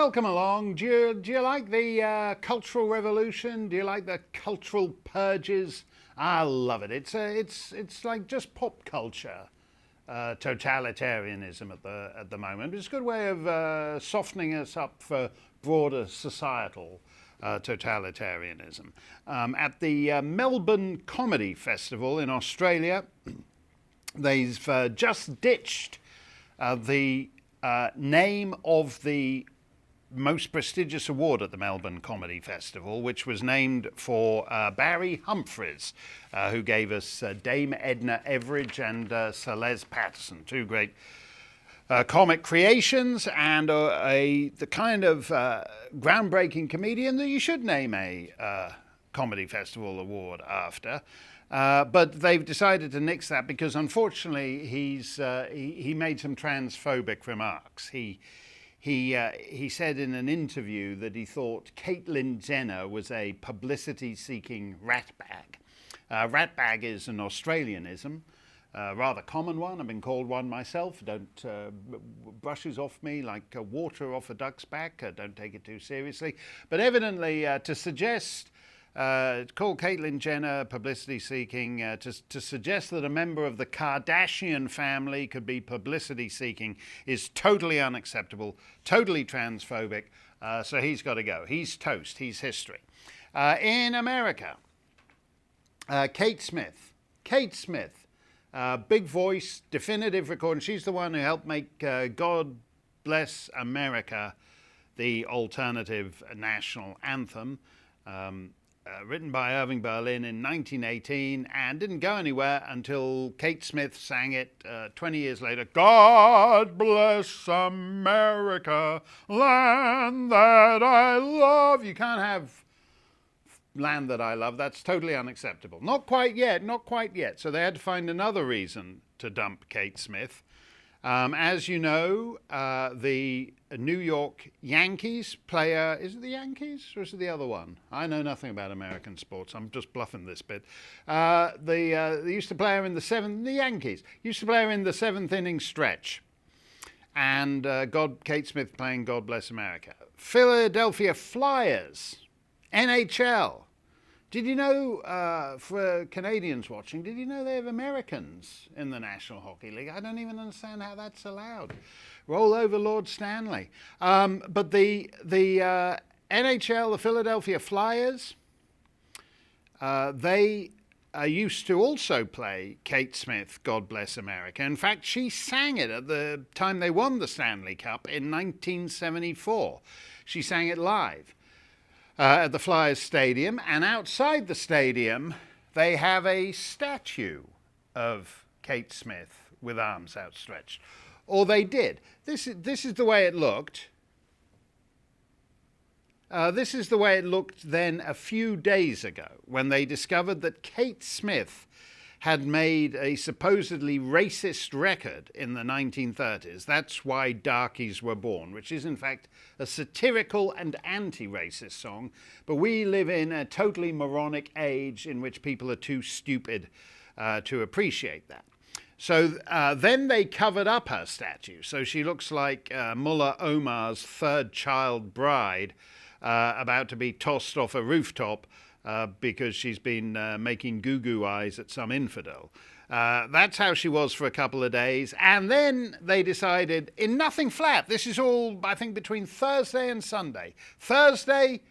welcome along. Do you like the Cultural Revolution? Do you like the cultural purges? I love it. It's like just pop culture totalitarianism at the moment. It's a good way of softening us up for broader societal totalitarianism. At the Melbourne Comedy Festival in Australia, they've just ditched the name of the most prestigious award at the Melbourne Comedy Festival, which was named for Barry Humphries, who gave us Dame Edna Everage and Sir Les Patterson, two great comic creations, and the kind of groundbreaking comedian that you should name a comedy festival award after. But they've decided to nix that because, unfortunately, he made some transphobic remarks. He said in an interview that he thought Caitlyn Jenner was a publicity-seeking ratbag. Ratbag is an Australianism, a rather common one. I've been called one myself. Don't brushes off me like water off a duck's back. Don't take it too seriously. But evidently, to suggest call Caitlyn Jenner publicity-seeking, to suggest that a member of the Kardashian family could be publicity-seeking is totally unacceptable, totally transphobic, so he's got to go. He's toast. He's history. In America, Kate Smith, big voice, definitive recording. She's the one who helped make God Bless America the alternative national anthem. Written by Irving Berlin in 1918 and didn't go anywhere until Kate Smith sang it 20 years later. God bless America, land that I love. You can't have land that I love. That's totally unacceptable. Not quite yet. So they had to find another reason to dump Kate Smith. As you know, the New York Yankees player, is it the Yankees or is it the other one? I know nothing about American sports. I'm just bluffing this bit. They used to play her in the Yankees used to play her in the seventh inning stretch. And Kate Smith playing God Bless America. Philadelphia Flyers, NHL. Did you know, for Canadians watching, did you know they have Americans in the National Hockey League? I don't even understand how that's allowed. Roll over Lord Stanley. But the NHL, the Philadelphia Flyers, they used to also play Kate Smith, God Bless America. In fact, she sang it at the time they won the Stanley Cup in 1974. She sang it live. At the Flyers Stadium, and outside the stadium they have a statue of Kate Smith with arms outstretched. Or they did. This is the way it looked. This is the way it looked then a few days ago when they discovered that Kate Smith had made a supposedly racist record in the 1930s. That's Why Darkies Were Born, which is in fact a satirical and anti-racist song. But we live in a totally moronic age in which people are too stupid to appreciate that. So then they covered up her statue. So she looks like Mullah Omar's third child bride about to be tossed off a rooftop because she's been making goo-goo eyes at some infidel. That's how she was for a couple of days. And then they decided, in nothing flat, this is all, I think, between Thursday and Sunday. Thursday,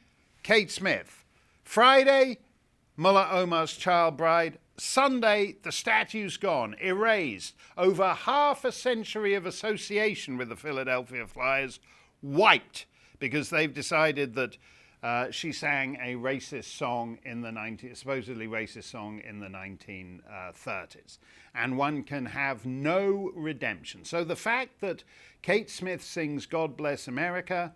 Kate Smith. Friday, Mullah Omar's child bride. Sunday, the statue's gone, erased. Over half a century of association with the Philadelphia Flyers wiped because they've decided that she sang a racist song in the supposedly racist song in the 1930s. And one can have no redemption. So the fact that Kate Smith sings God Bless America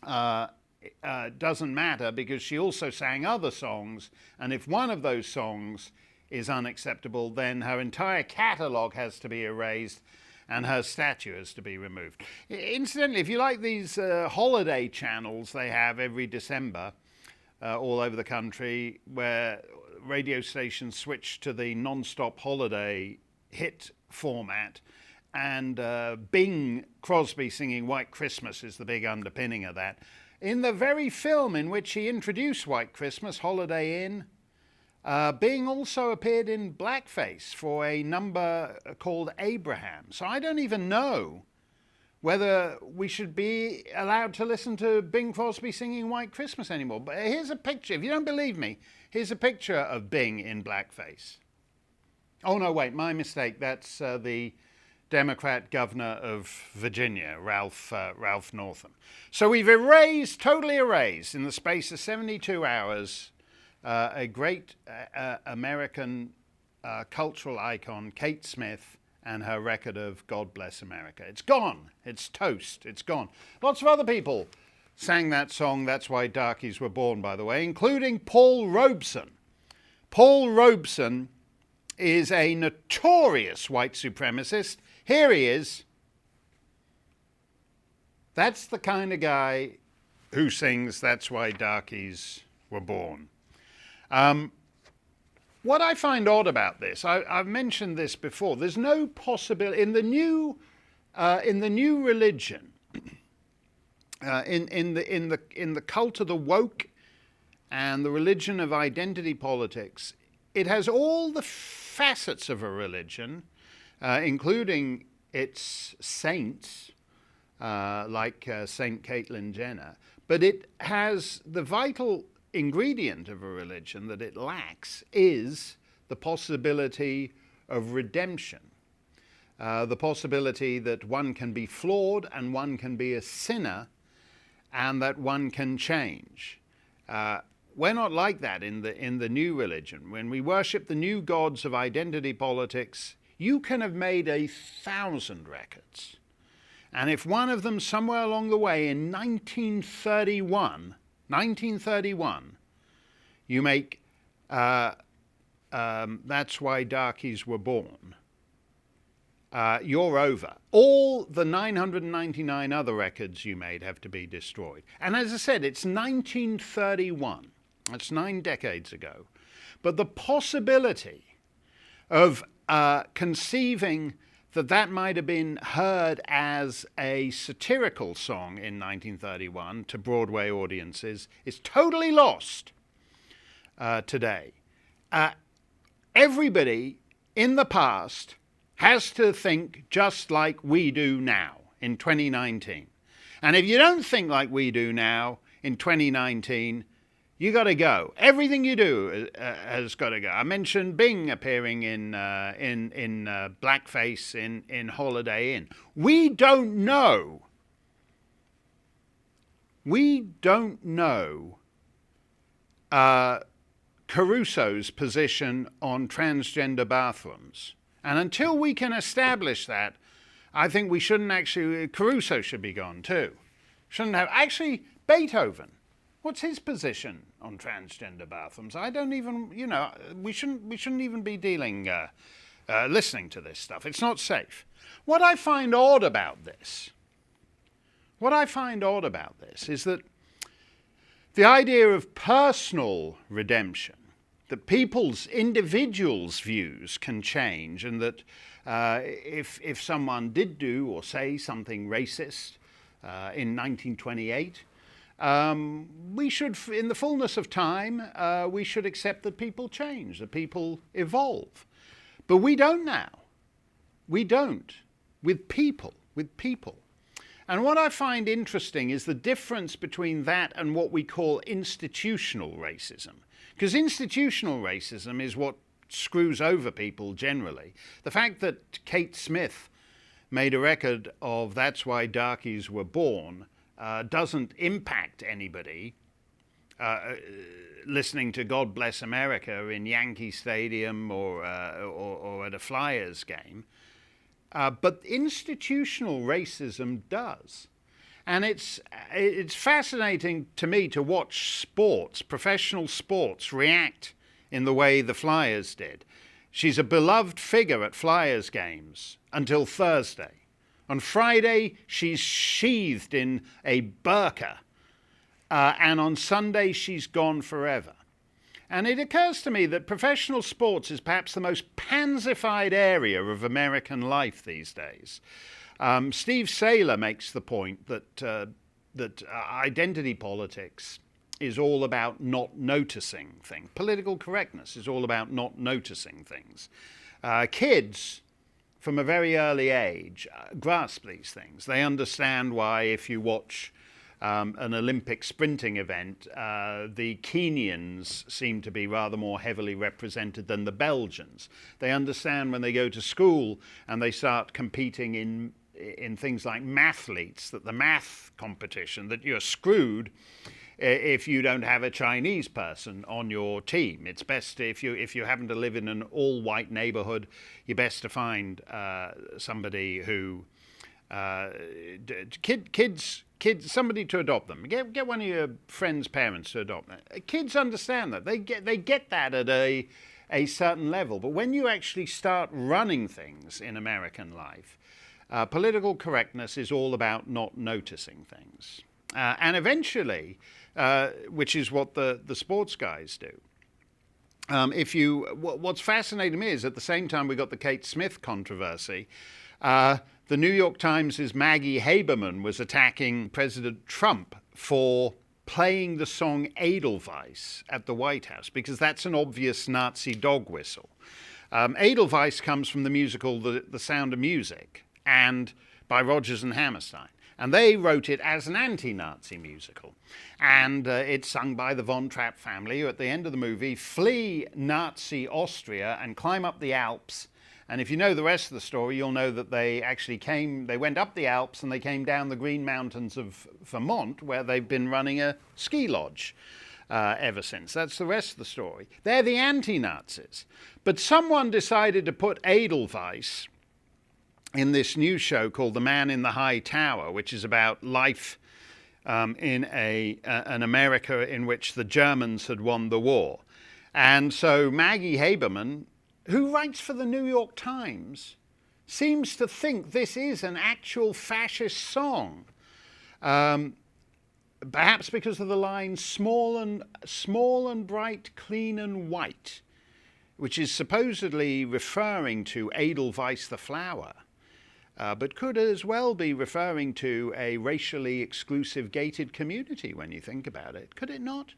doesn't matter because she also sang other songs. And if one of those songs is unacceptable, then her entire catalogue has to be erased and her statue is to be removed. Incidentally, if you like these holiday channels they have every December all over the country, where radio stations switch to the non-stop holiday hit format, Bing Crosby singing White Christmas is the big underpinning of that. In the very film in which he introduced White Christmas, Holiday Inn, Bing also appeared in blackface for a number called Abraham. So I don't even know whether we should be allowed to listen to Bing Crosby singing White Christmas anymore. But here's a picture. If you don't believe me, here's a picture of Bing in blackface. Oh, no, wait, my mistake. That's the Democrat governor of Virginia, Ralph Northam. So we've totally erased, in the space of 72 hours, a great American cultural icon, Kate Smith, and her record of God Bless America. It's gone. It's toast. It's gone. Lots of other people sang that song, That's Why Darkies Were Born, by the way, including Paul Robeson. Paul Robeson is a notorious white supremacist. Here he is. That's the kind of guy who sings That's Why Darkies Were Born. What I find odd about this, I've mentioned this before, there's no possibility, in the new religion, in the cult of the woke and the religion of identity politics, it has all the facets of a religion, including its saints, like Saint Caitlyn Jenner, but it has the vital ingredient of a religion that it lacks is the possibility of redemption, the possibility that one can be flawed and one can be a sinner and that one can change. We're not like that in the new religion. When we worship the new gods of identity politics, you can have made 1,000 records. And if one of them somewhere along the way in 1931, you make That's Why Darkies Were Born, you're over. All the 999 other records you made have to be destroyed. And as I said, it's 1931. That's 9 decades ago. But the possibility of conceiving that might have been heard as a satirical song in 1931 to Broadway audiences is totally lost today. Everybody in the past has to think just like we do now in 2019. And if you don't think like we do now in 2019, you got to go. Everything you do has got to go. I mentioned Bing appearing in blackface in Holiday Inn. We don't know Caruso's position on transgender bathrooms. And until we can establish that, I think we shouldn't actually, Caruso should be gone too. Shouldn't have, actually, Beethoven. What's his position on transgender bathrooms? I don't even, we shouldn't even be listening to this stuff. It's not safe. What I find odd about this is that the idea of personal redemption, that individuals' views can change, and that if someone did do or say something racist in 1928, we should, in the fullness of time, we should accept that people change, that people evolve. But we don't now. We don't. With people. And what I find interesting is the difference between that and what we call institutional racism. Because institutional racism is what screws over people generally. The fact that Kate Smith made a record of That's Why Darkies Were Born doesn't impact anybody listening to God Bless America in Yankee Stadium or at a Flyers game. But institutional racism does. And it's fascinating to me to watch sports, professional sports, react in the way the Flyers did. She's a beloved figure at Flyers games until Thursday. On Friday, she's sheathed in a burqa. And on Sunday, she's gone forever. And it occurs to me that professional sports is perhaps the most pansified area of American life these days. Steve Saylor makes the point that identity politics is all about not noticing things. Political correctness is all about not noticing things. Kids, from a very early age, grasp these things. They understand why if you watch an Olympic sprinting event, the Kenyans seem to be rather more heavily represented than the Belgians. They understand when they go to school and they start competing in things like mathletes, that the math competition, that you're screwed if you don't have a Chinese person on your team. It's best if you happen to live in an all-white neighborhood, you're best to find somebody who kids, somebody to adopt them. Get one of your friends' parents to adopt them. Kids understand that. They get that at a certain level. But when you actually start running things in American life, political correctness is all about not noticing things. And eventually, which is what the sports guys do. What's fascinating me is at the same time we got the Kate Smith controversy, the New York Times' Maggie Haberman was attacking President Trump for playing the song Edelweiss at the White House, because that's an obvious Nazi dog whistle. Edelweiss comes from the musical The Sound of Music, and by Rodgers and Hammerstein. And they wrote it as an anti-Nazi musical. And it's sung by the Von Trapp family, who at the end of the movie flee Nazi Austria and climb up the Alps. And if you know the rest of the story, you'll know that they went up the Alps and they came down the Green Mountains of Vermont, where they've been running a ski lodge ever since. That's the rest of the story. They're the anti-Nazis. But someone decided to put Edelweiss in this new show called The Man in the High Tower, which is about life in an America in which the Germans had won the war. And so Maggie Haberman, who writes for the New York Times, seems to think this is an actual fascist song. Perhaps because of the line small and bright, clean and white, which is supposedly referring to Edelweiss the flower. But could as well be referring to a racially exclusive gated community when you think about it. Could it not?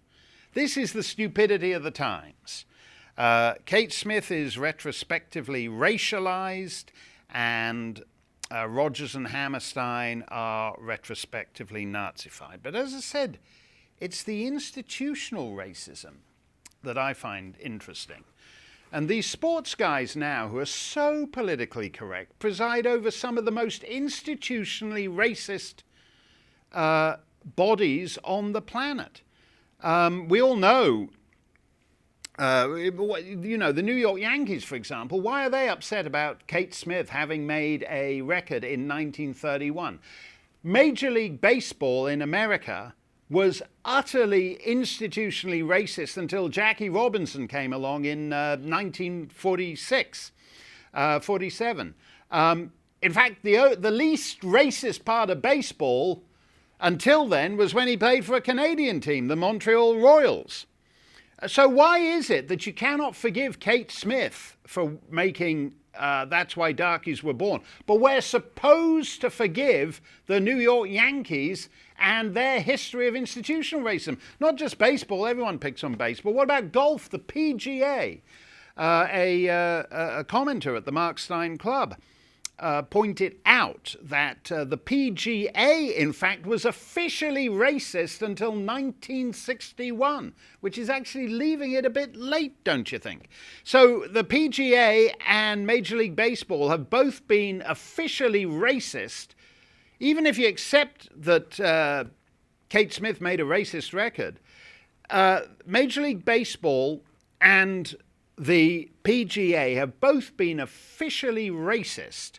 This is the stupidity of the times. Kate Smith is retrospectively racialized, and Rodgers and Hammerstein are retrospectively Nazified. But as I said, it's the institutional racism that I find interesting. And these sports guys now, who are so politically correct, preside over some of the most institutionally racist bodies on the planet. We all know, the New York Yankees, for example. Why are they upset about Kate Smith having made a record in 1931? Major League Baseball in America was utterly institutionally racist until Jackie Robinson came along in 1946, 47. In fact, the least racist part of baseball until then was when he played for a Canadian team, the Montreal Royals. So why is it that you cannot forgive Kate Smith for making That's Why Darkies Were Born, but we're supposed to forgive the New York Yankees and their history of institutional racism? Not just baseball, everyone picks on baseball. What about golf? The PGA, a commenter at the Mark Steyn Club, pointed out that the PGA, in fact, was officially racist until 1961, which is actually leaving it a bit late, don't you think? So the PGA and Major League Baseball have both been officially racist. Even if you accept that Kate Smith made a racist record, Major League Baseball and the PGA have both been officially racist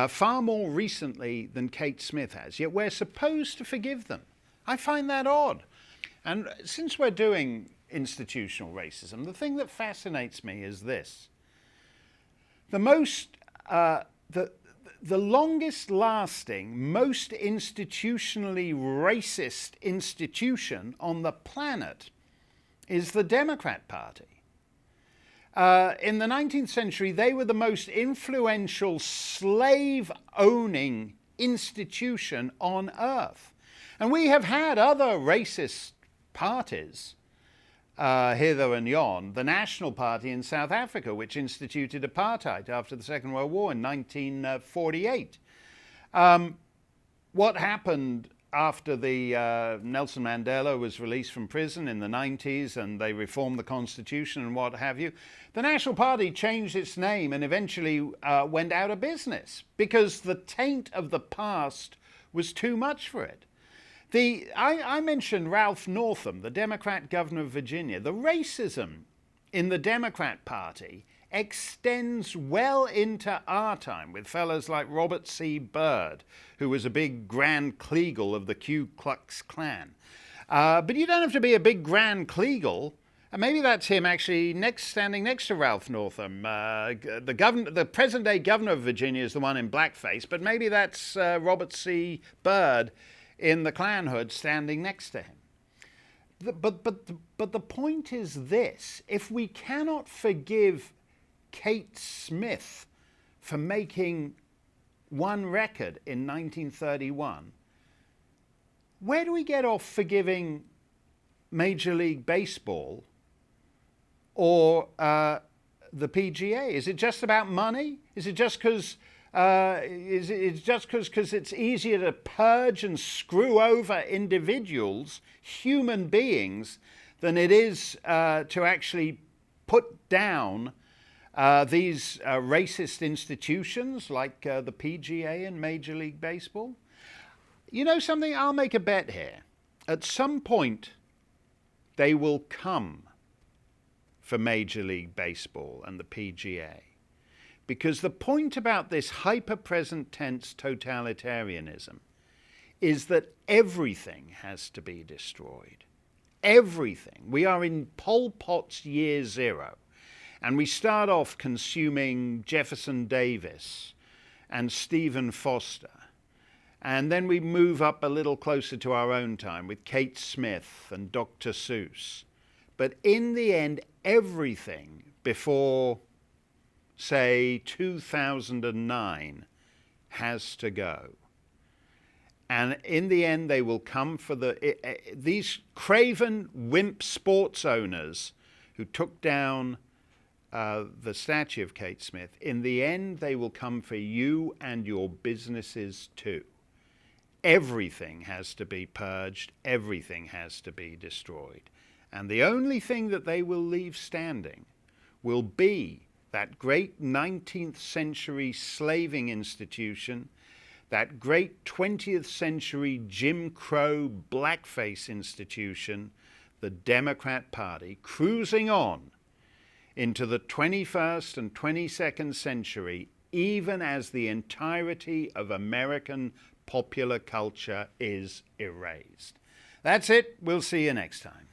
far more recently than Kate Smith has, yet we're supposed to forgive them. I find that odd. And since we're doing institutional racism, the thing that fascinates me is this. The longest lasting, most institutionally racist institution on the planet is the Democrat Party. In the 19th century, they were the most influential slave-owning institution on earth. And we have had other racist parties, hither and yon. The National Party in South Africa, which instituted apartheid after the Second World War in 1948. What happened after the Nelson Mandela was released from prison in the 90s and they reformed the constitution and what have you, the National Party changed its name and eventually went out of business because the taint of the past was too much for it. I mentioned Ralph Northam, the Democrat governor of Virginia. The racism in the Democrat Party extends well into our time with fellows like Robert C. Byrd, who was a big Grand Kleagle of the Ku Klux Klan. But you don't have to be a big Grand Kleagle. And maybe that's him actually standing next to Ralph Northam. The present-day governor of Virginia is the one in blackface, but maybe that's Robert C. Byrd in the Klan hood standing next to him. But the point is this: if we cannot forgive Kate Smith for making one record in 1931, where do we get off forgiving Major League Baseball or the PGA? Is it just about money? Is it just because it's easier to purge and screw over individuals, human beings, than it is to actually put down these racist institutions like the PGA and Major League Baseball? You know something? I'll make a bet here. At some point, they will come for Major League Baseball and the PGA. Because the point about this hyper-present tense totalitarianism is that everything has to be destroyed. Everything. We are in Pol Pot's year zero. And we start off consuming Jefferson Davis and Stephen Foster. And then we move up a little closer to our own time with Kate Smith and Dr. Seuss. But in the end, everything before, say, 2009 has to go. And in the end, they will come for these craven wimp sports owners who took down the statue of Kate Smith. In the end, they will come for you and your businesses too. Everything has to be purged. Everything has to be destroyed. And the only thing that they will leave standing will be that great 19th century slaving institution, that great 20th century Jim Crow blackface institution, the Democrat Party, cruising on into the 21st and 22nd century, even as the entirety of American popular culture is erased. That's it. We'll see you next time.